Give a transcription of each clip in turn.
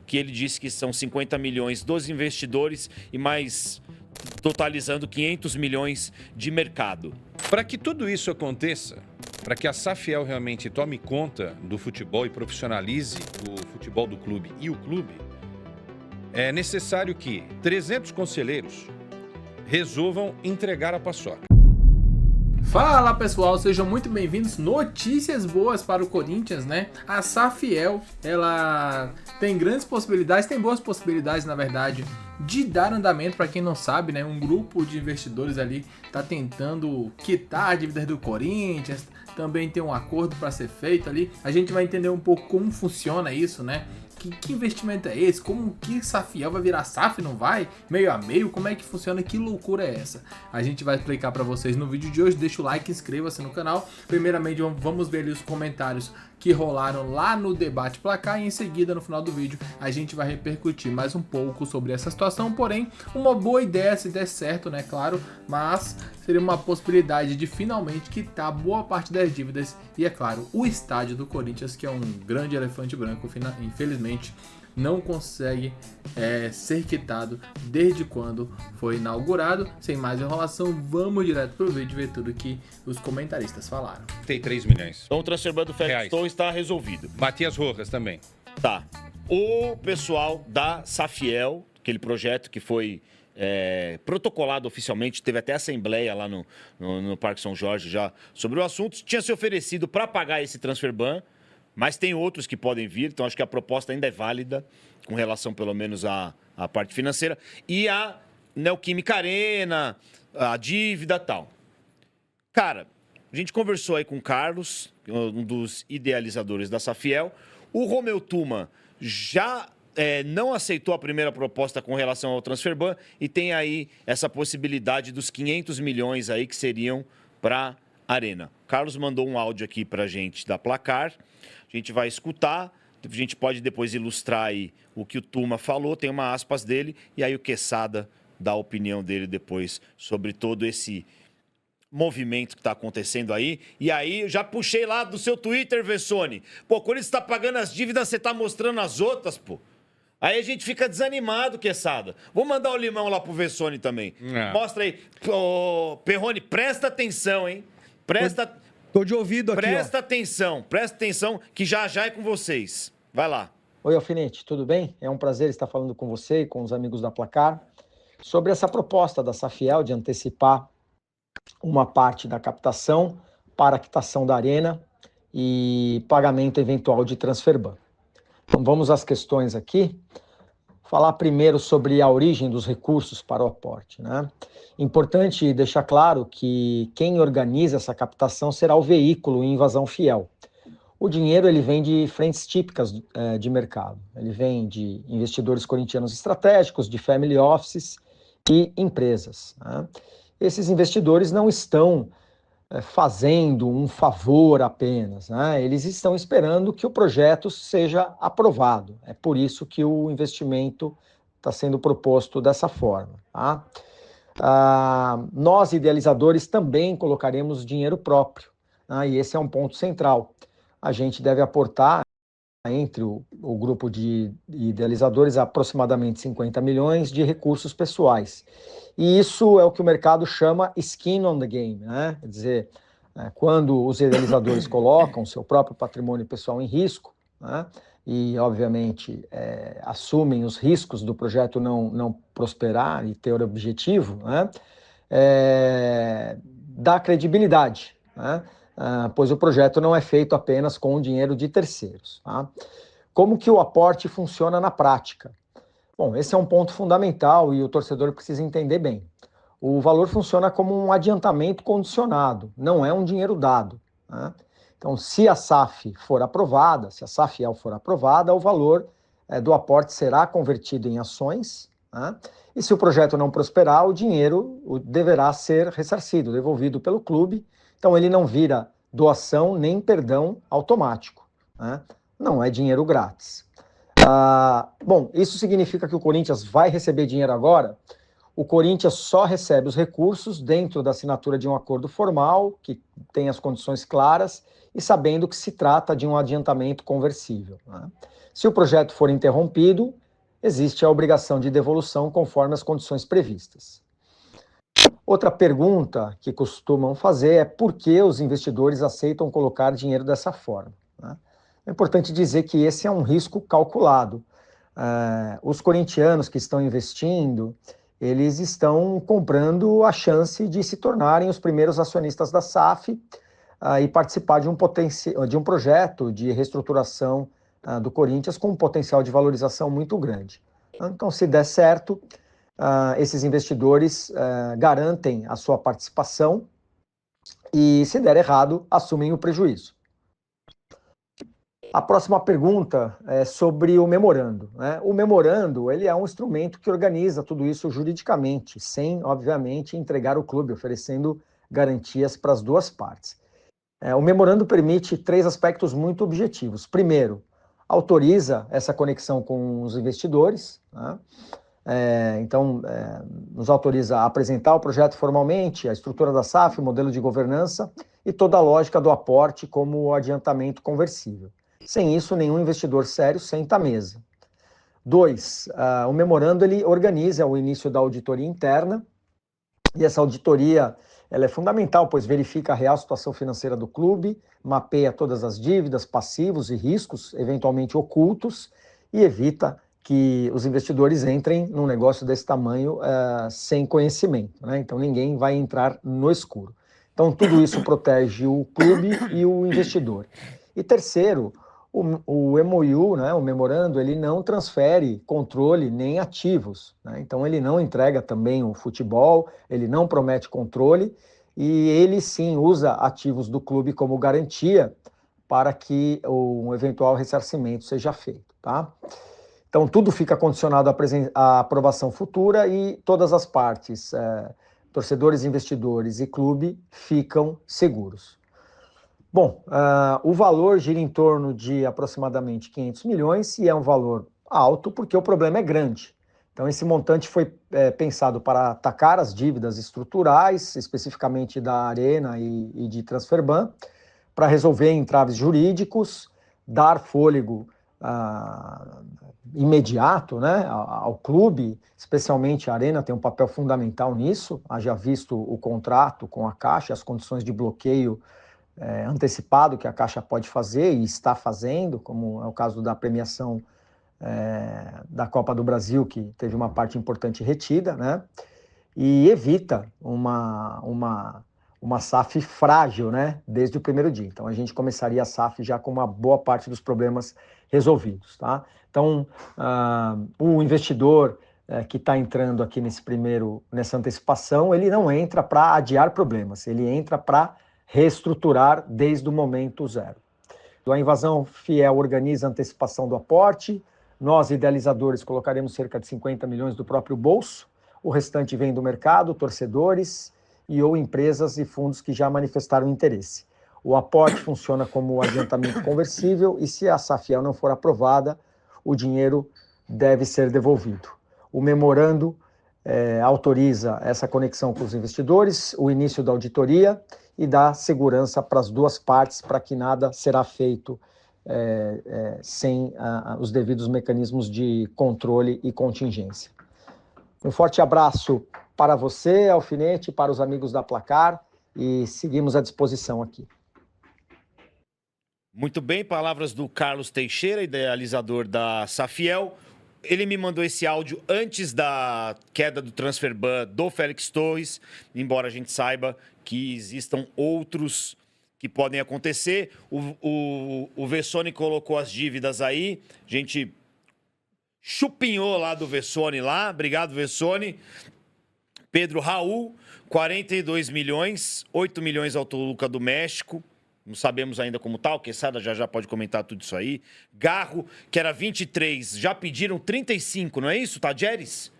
que ele disse que são 50 milhões dos investidores e mais totalizando 500 milhões de mercado. Para que tudo isso aconteça, para que a Safiel realmente tome conta do futebol e profissionalize o futebol do clube e o clube, é necessário que 300 conselheiros resolvam entregar a paçoca. Fala pessoal, sejam muito bem-vindos. Notícias boas para o Corinthians, né? A Safiel, ela tem grandes possibilidades, tem boas possibilidades na verdade, de dar andamento. Para quem não sabe, né? Um grupo de investidores ali está tentando quitar dívidas do Corinthians. Também tem um acordo para ser feito ali. A gente vai entender um pouco como funciona isso, né? Que investimento é esse? Como que Safiel vai virar SAF, não vai? Meio a meio? Como é que funciona? Que loucura é essa? A gente vai explicar para vocês no vídeo de hoje. Deixa o like, inscreva-se no canal. Primeiramente, vamos ver ali os comentários que rolaram lá no debate placar e em seguida, no final do vídeo, a gente vai repercutir mais um pouco sobre essa situação. Porém, uma boa ideia se der certo, né? Claro, mas seria uma possibilidade de finalmente quitar boa parte das dívidas e, é claro, o estádio do Corinthians, que é um grande elefante branco, infelizmente, não consegue ser quitado desde quando foi inaugurado. Sem mais enrolação, vamos direto pro vídeo ver tudo que os comentaristas falaram. Tem 3 milhões. Então o transfer do Ferguson está resolvido. Matias Rojas também. Tá. O pessoal da Safiel, aquele projeto que foi protocolado oficialmente, teve até assembleia lá no Parque São Jorge já sobre o assunto, tinha se oferecido para pagar esse transfer ban. Mas tem outros que podem vir, então acho que a proposta ainda é válida, com relação pelo menos à parte financeira. E a Neoquímica Arena, a dívida e tal. Cara, a gente conversou aí com o Carlos, um dos idealizadores da Safiel. O Romeu Tuma já não aceitou a primeira proposta com relação ao transfer ban e tem aí essa possibilidade dos 500 milhões aí que seriam para a Arena. Carlos mandou um áudio aqui para a gente da Placar. A gente vai escutar, a gente pode depois ilustrar aí o que o Tuma falou, tem uma aspas dele, e aí o Quesada dá a opinião dele depois sobre todo esse movimento que está acontecendo aí. E aí, eu já puxei lá do seu Twitter, Vessone. Pô, quando você está pagando as dívidas, você está mostrando as outras, pô. Aí a gente fica desanimado, Quesada. Vou mandar o limão lá pro Vessone também. Mostra aí. Ô, Perrone, presta atenção, hein? Tô de ouvido aqui, presta atenção, que já é com vocês. Vai lá. Oi, Alfinete, tudo bem? É um prazer estar falando com você e com os amigos da Placar sobre essa proposta da Safiel de antecipar uma parte da captação para a quitação da Arena e pagamento eventual de transfer ban. Então vamos às questões aqui. Falar primeiro sobre a origem dos recursos para o aporte, né? Importante deixar claro que quem organiza essa captação será o veículo Invasão Fiel. O dinheiro ele vem de frentes típicas de mercado. Ele vem de investidores corintianos estratégicos, de family offices e empresas, né? Esses investidores não estão fazendo um favor apenas, né? Eles estão esperando que o projeto seja aprovado. É por isso que o investimento está sendo proposto dessa forma, tá? Nós, idealizadores, também colocaremos dinheiro próprio, né? E esse é um ponto central. A gente deve aportar entre o grupo de idealizadores aproximadamente 50 milhões de recursos pessoais. E isso é o que o mercado chama skin on the game, né? Quer dizer, quando os idealizadores colocam seu próprio patrimônio pessoal em risco, né? E, obviamente, assumem os riscos do projeto não prosperar e ter o objetivo, né? Dá credibilidade, né? Pois o projeto não é feito apenas com o dinheiro de terceiros, tá? Como que o aporte funciona na prática? Bom, esse é um ponto fundamental e o torcedor precisa entender bem. O valor funciona como um adiantamento condicionado, não é um dinheiro dado, né? Então, se a SAF for aprovada, se a Safiel for aprovada, o valor do aporte será convertido em ações, né? E se o projeto não prosperar, o dinheiro deverá ser ressarcido, devolvido pelo clube. Então, ele não vira doação nem perdão automático, né? Não é dinheiro grátis. Bom, isso significa que o Corinthians vai receber dinheiro agora? o Corinthians só recebe os recursos dentro da assinatura de um acordo formal, que tem as condições claras, e sabendo que se trata de um adiantamento conversível, né? Se o projeto for interrompido, existe a obrigação de devolução conforme as condições previstas. Outra pergunta que costumam fazer é por que os investidores aceitam colocar dinheiro dessa forma, né? É importante dizer que esse é um risco calculado. Os corintianos que estão investindo, eles estão comprando a chance de se tornarem os primeiros acionistas da SAF e participar de um projeto de reestruturação do Corinthians com um potencial de valorização muito grande. Então, se der certo, esses investidores garantem a sua participação e, se der errado, assumem o prejuízo. A próxima pergunta é sobre o memorando, né? O memorando, ele é um instrumento que organiza tudo isso juridicamente, sem, obviamente, entregar o clube, oferecendo garantias para as duas partes. O memorando permite 3 aspectos muito objetivos. Primeiro, autoriza essa conexão com os investidores, né? Então, nos autoriza a apresentar o projeto formalmente, a estrutura da SAF, o modelo de governança e toda a lógica do aporte como o adiantamento conversível. Sem isso, nenhum investidor sério senta à mesa. 2, o memorando ele organiza o início da auditoria interna, e essa auditoria ela é fundamental, pois verifica a real situação financeira do clube, mapeia todas as dívidas, passivos e riscos eventualmente ocultos e evita que os investidores entrem num negócio desse tamanho sem conhecimento, né? Então ninguém vai entrar no escuro. Então tudo isso protege o clube e o investidor. E terceiro, o MOU, né, o memorando, ele não transfere controle nem ativos, né? Então ele não entrega também o futebol, ele não promete controle e ele sim usa ativos do clube como garantia para que um eventual ressarcimento seja feito, tá? Então tudo fica condicionado à aprovação futura e todas as partes, torcedores, investidores e clube, ficam seguros. Bom, o valor gira em torno de aproximadamente 500 milhões e é um valor alto porque o problema é grande. Então, esse montante foi pensado para atacar as dívidas estruturais, especificamente da Arena e de Transferban, para resolver entraves jurídicos, dar fôlego imediato, né, ao clube, especialmente a Arena tem um papel fundamental nisso, haja visto o contrato com a Caixa, as condições de bloqueio antecipado que a Caixa pode fazer e está fazendo, como é o caso da premiação da Copa do Brasil, que teve uma parte importante retida, né? E evita uma SAF frágil, né? Desde o primeiro dia. Então a gente começaria a SAF já com uma boa parte dos problemas resolvidos, tá? Então o investidor que está entrando aqui nessa antecipação, ele não entra para adiar problemas, ele entra para reestruturar desde o momento zero. A Invasão Fiel organiza a antecipação do aporte, nós, idealizadores, colocaremos cerca de 50 milhões do próprio bolso, o restante vem do mercado, torcedores ou empresas e fundos que já manifestaram interesse. O aporte funciona como adiantamento conversível e se a SAFiel não for aprovada, o dinheiro deve ser devolvido. O memorando autoriza essa conexão com os investidores, o início da auditoria e dá segurança para as duas partes, para que nada será feito sem os devidos mecanismos de controle e contingência. Um forte abraço para você, Alfinete, para os amigos da Placar e seguimos à disposição aqui. Muito bem, palavras do Carlos Teixeira, idealizador da SAFiel. Ele me mandou esse áudio antes da queda do Transferban do Félix Torres, embora a gente saiba que existam outros que podem acontecer. O Vessone colocou as dívidas aí, a gente chupinhou lá do Vessone lá, obrigado Vessone. Pedro Raul, 42 milhões, 8 milhões ao Toluca do México. Não sabemos ainda como tá, o Quesada já pode comentar tudo isso aí. Garro, que era 23, já pediram 35, não é isso, Tadjeres?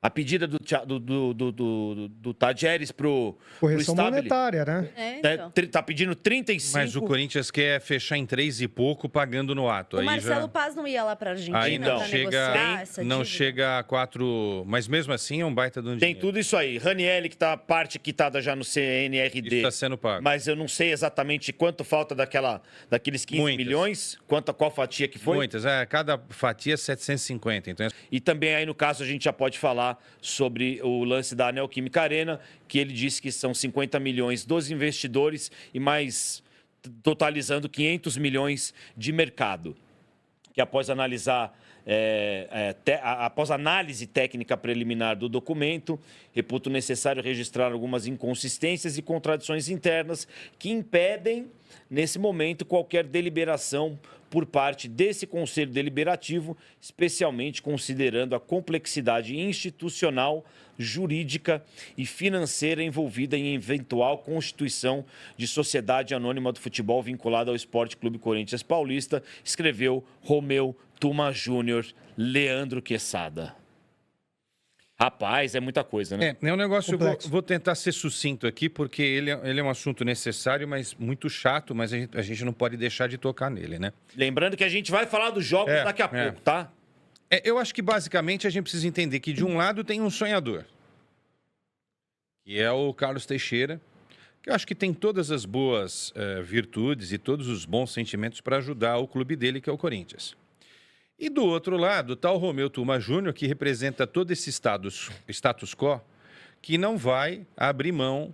A pedida do Tajeres pro Correção Stabile, monetária, né? Então. tá pedindo 35. Mas o Corinthians quer fechar em 3 e pouco, pagando no ato. O Aí Marcelo já... Paz não ia lá pra Argentina Aí não pra chega, negociar essa não dívida? chega a 4... Mas mesmo assim é um baita de um Tem dinheiro. tudo isso aí. Ranieri, que tá parte quitada já no CNRD. Isso está sendo pago. Mas eu não sei exatamente quanto falta daqueles 15 Muitas. milhões, qual fatia que foi. Muitas, cada fatia é 750. Então, E também aí, no caso, a gente já pode falar sobre o lance da Neoquímica Arena, que ele disse que são 50 milhões dos investidores e mais totalizando 500 milhões de mercado. Que após analisar, após análise técnica preliminar do documento, reputo necessário registrar algumas inconsistências e contradições internas que impedem, nesse momento, qualquer deliberação por parte desse Conselho Deliberativo, especialmente considerando a complexidade institucional, jurídica e financeira envolvida em eventual constituição de sociedade anônima do futebol vinculada ao Esporte Clube Corinthians Paulista, escreveu Romeu Tuma Júnior, Leandro Quesada. Rapaz, é muita coisa, né? É um negócio, eu Complexo. vou tentar ser sucinto aqui, porque ele é um assunto necessário, mas muito chato, mas a gente não pode deixar de tocar nele, né? Lembrando que a gente vai falar dos jogos daqui a pouco, tá? Eu acho que basicamente a gente precisa entender que de um lado tem um sonhador, que é o Carlos Teixeira, que eu acho que tem todas as boas virtudes e todos os bons sentimentos para ajudar o clube dele, que é o Corinthians. E do outro lado está o Romeu Tuma Júnior, que representa todo esse status quo, que não vai abrir mão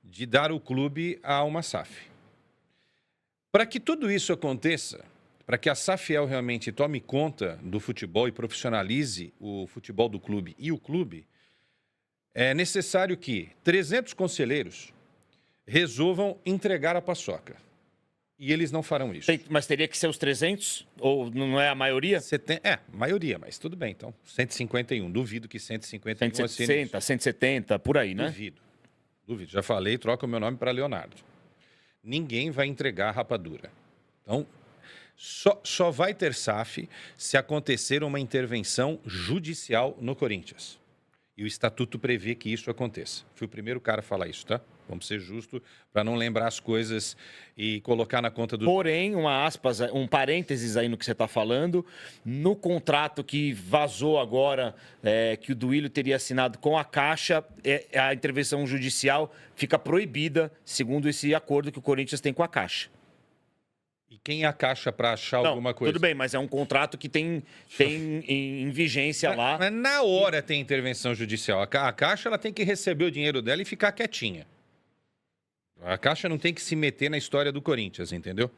de dar o clube a uma SAF. Para que tudo isso aconteça, para que a SAFiel realmente tome conta do futebol e profissionalize o futebol do clube e o clube, é necessário que 300 conselheiros resolvam entregar a paçoca. E eles não farão isso. Mas teria que ser os 300? Ou não é a maioria? Maioria, mas tudo bem. Então, 151. Duvido que 151 160, 170, por aí, né? Duvido. Já falei, troca o meu nome para Leonardo. Ninguém vai entregar a rapadura. Então, só vai ter SAF se acontecer uma intervenção judicial no Corinthians. E o estatuto prevê que isso aconteça. Fui o primeiro cara a falar isso, tá? Vamos ser justos para não lembrar as coisas e colocar na conta do... Porém, um parênteses aí no que você está falando, no contrato que vazou agora, que o Duílio teria assinado com a Caixa, a intervenção judicial fica proibida, segundo esse acordo que o Corinthians tem com a Caixa. E quem é a Caixa para achar alguma coisa? Tudo bem, mas é um contrato que tem em vigência lá. Mas na hora tem intervenção judicial. A Caixa ela tem que receber o dinheiro dela e ficar quietinha. A Caixa não tem que se meter na história do Corinthians, entendeu?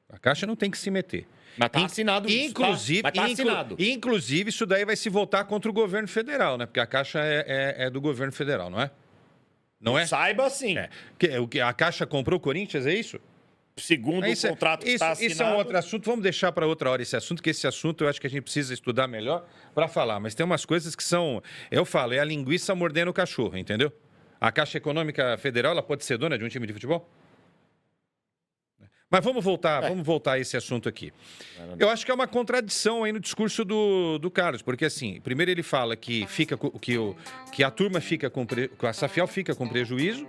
A Caixa não tem que se meter. Mas tá assinado isso, inclusive, Mas tá assinado. Inclusive, isso daí vai se voltar contra o governo federal, né? Porque a Caixa é do governo federal, não é? Não é? Saiba sim. A Caixa comprou o Corinthians, é isso? Segundo o contrato que está assinado... Isso é um outro assunto. Vamos deixar para outra hora esse assunto, que esse assunto eu acho que a gente precisa estudar melhor para falar. Mas tem umas coisas que são... Eu falo, é a linguiça mordendo o cachorro, entendeu? A Caixa Econômica Federal, ela pode ser dona de um time de futebol? Mas vamos voltar a esse assunto aqui. Eu acho que é uma contradição aí no discurso do Carlos, porque assim, primeiro ele fala que a turma fica a SAFiel fica com prejuízo,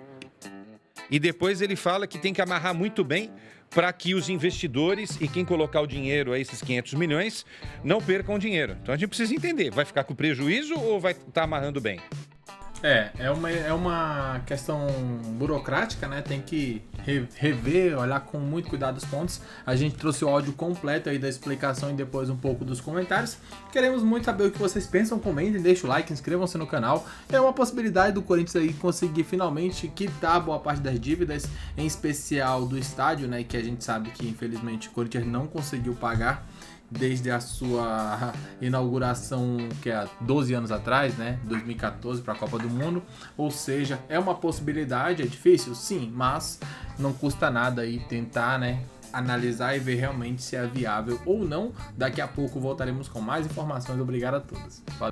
e depois ele fala que tem que amarrar muito bem para que os investidores e quem colocar o dinheiro, esses 500 milhões, não percam o dinheiro. Então a gente precisa entender, vai ficar com prejuízo ou vai estar amarrando bem? É uma questão burocrática, né? Tem que rever, olhar com muito cuidado os pontos. A gente trouxe o áudio completo aí da explicação e depois um pouco dos comentários. Queremos muito saber o que vocês pensam, comentem, deixem o like, inscrevam-se no canal. É uma possibilidade do Corinthians aí conseguir finalmente quitar boa parte das dívidas, em especial do estádio, né? Que a gente sabe que infelizmente o Corinthians não conseguiu pagar desde a sua inauguração, que é há 12 anos atrás, né, 2014, para a Copa do Mundo. Ou seja, é uma possibilidade, é difícil? Sim, mas não custa nada aí tentar, né, analisar e ver realmente se é viável ou não. Daqui a pouco voltaremos com mais informações. Obrigado a todos. Valeu.